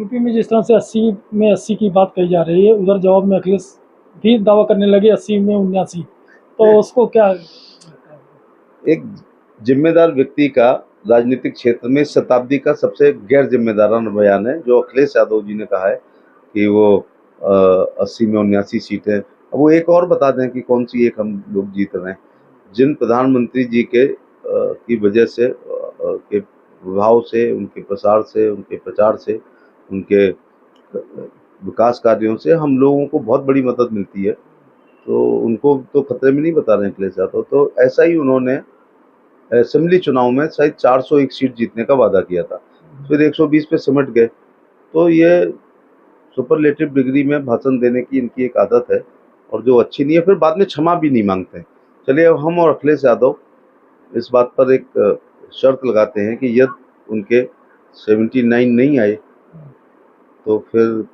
UP में जिस तरह से 80 में 80 की बात कही जा रही है, उधर जवाब में अखिलेश भी दावा करने लगे 80 में 79, तो उसको क्या लगता है? एक जिम्मेदार व्यक्ति का राजनीतिक क्षेत्र में इस शताब्दी का सबसे गैर जिम्मेदाराना बयान है जो अखिलेश यादव जी ने कहा है कि वो 80 में 79 सीटें। अब वो एक और बता दें कि कौन सी एक हम लोग जीत रहे हैं। जिन प्रधानमंत्री जी के की वजह से के प्रभाव से, उनके प्रसार से, उनके प्रचार से, उनके विकास कार्यों से हम लोगों को बहुत बड़ी मदद मिलती है, तो उनको तो खतरे में नहीं बता रहे हैं अखिलेश यादव। तो ऐसा ही उन्होंने असेंबली चुनाव में शायद 401 सीट जीतने का वादा किया था, फिर 120 पे सिमट गए। तो ये सुपरलेटिव डिग्री में भाषण देने की इनकी एक आदत है, और जो अच्छी नहीं है, फिर बाद में क्षमा भी नहीं मांगते हैं। चलिए, अब हम और अखिलेश यादव इस बात पर एक शर्त लगाते हैं कि यदि उनके 79 नहीं आए तो फिर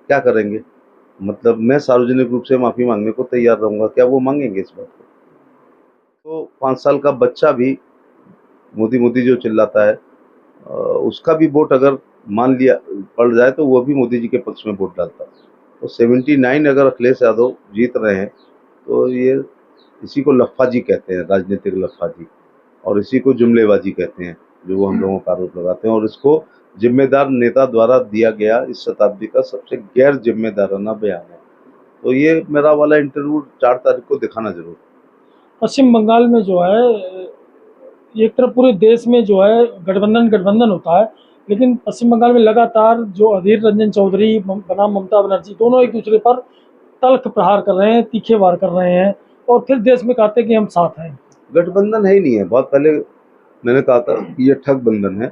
क्या करेंगे। मतलब मैं सार्वजनिक रूप से माफ़ी मांगने को तैयार रहूँगा, क्या वो मांगेंगे इस बात को? तो 5 साल का बच्चा भी मोदी मोदी जो चिल्लाता है, उसका भी वोट अगर मान लिया पड़ जाए तो वो भी मोदी जी के पक्ष में वोट डालता है। तो 79 अगर अखिलेश यादव जीत रहे हैं तो ये इसी को लफ्फाजी कहते हैं, राजनीतिक लफ्फाजी, और इसी को जुमलेबाजी कहते हैं जो वो हम लोगों पर आरोप लगाते हैं, और इसको जिम्मेदार नेता द्वारा दिया गया इस शताब्दी का सबसे गैर जिम्मेदाराना बयान है। तो ये मेरा वाला इंटरव्यू 4 तारीख को दिखाना जरूर। पश्चिम बंगाल में जो है, एक तरफ पूरे देश में जो है गठबंधन गठबंधन होता है, लेकिन पश्चिम बंगाल में लगातार जो अधीर रंजन चौधरी बनाम ममता बनर्जी दोनों एक दूसरे पर तल्ख प्रहार कर रहे हैं, तीखे वार कर रहे हैं, और फिर देश में कहते हैं कि हम साथ हैं। गठबंधन है ही नहीं है। बहुत पहले मैंने कहा था कि ये ठग बंधन है,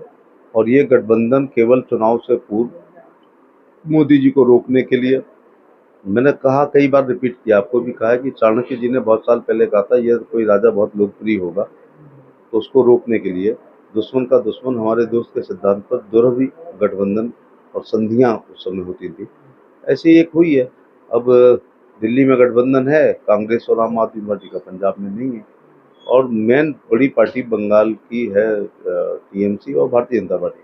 और ये गठबंधन केवल चुनाव से पूर्व मोदी जी को रोकने के लिए। मैंने कहा, कई बार रिपीट किया, आपको भी कहा है कि चाणक्य जी ने बहुत साल पहले कहा था यह कोई राजा बहुत लोकप्रिय होगा तो उसको रोकने के लिए दुश्मन का दुश्मन हमारे दोस्त के सिद्धांत पर दुरभी गठबंधन और संधियां उस समय होती थी। ऐसी एक हुई है। अब दिल्ली में गठबंधन है कांग्रेस और आम आदमी पार्टी का, पंजाब में नहीं है। और मेन बड़ी पार्टी बंगाल की है टीएमसी और भारतीय जनता पार्टी,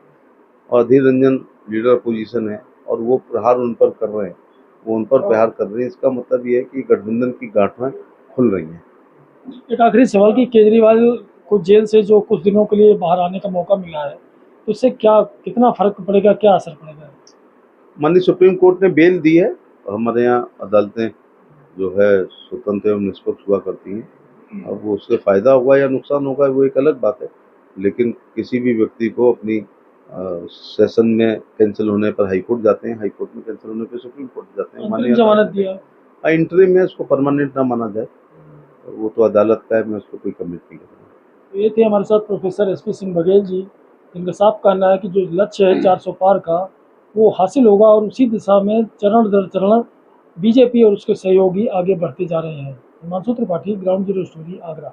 और अधीर रंजन लीडर पोजीशन है, और वो प्रहार उन पर कर रहे हैं, वो उन पर प्रहार कर रहे हैं। इसका मतलब ये है कि गठबंधन की गांठें खुल रही हैं। एक आखिरी सवाल कि केजरीवाल को जेल से जो कुछ दिनों के लिए बाहर आने का मौका मिला है, तो इससे क्या कितना फर्क पड़ेगा, क्या असर पड़ेगा? माननीय सुप्रीम कोर्ट ने बेल दी है। हमारे यहाँ अदालतें जो है स्वतंत्र एवं निष्पक्ष हुआ करती हैं। अब वो उससे फ़ायदा होगा या नुकसान होगा वो एक अलग बात है, लेकिन किसी भी व्यक्ति को अपनी सेशन में कैंसिल होने पर हाई कोर्ट जाते हैं, हाई कोर्ट में कैंसिल होने पर सुप्रीम कोर्ट जाते हैं। अंतरिम जमानत दिया। इंटरिम में उसको परमानेंट ना माना जाए, वो तो अदालत का है, मैं उसको कोई कमिट नहीं करूँगा। तो ये थे हमारे साथ प्रोफेसर SP सिंह बघेल जी, जिनका साफ कहना है कि जो लक्ष्य है 400 पार का, वो हासिल होगा, और उसी दिशा में चरण दर चरण बीजेपी और उसके सहयोगी आगे बढ़ते जा रहे हैं। Himanshu Tripathi, ground zero story, Agra.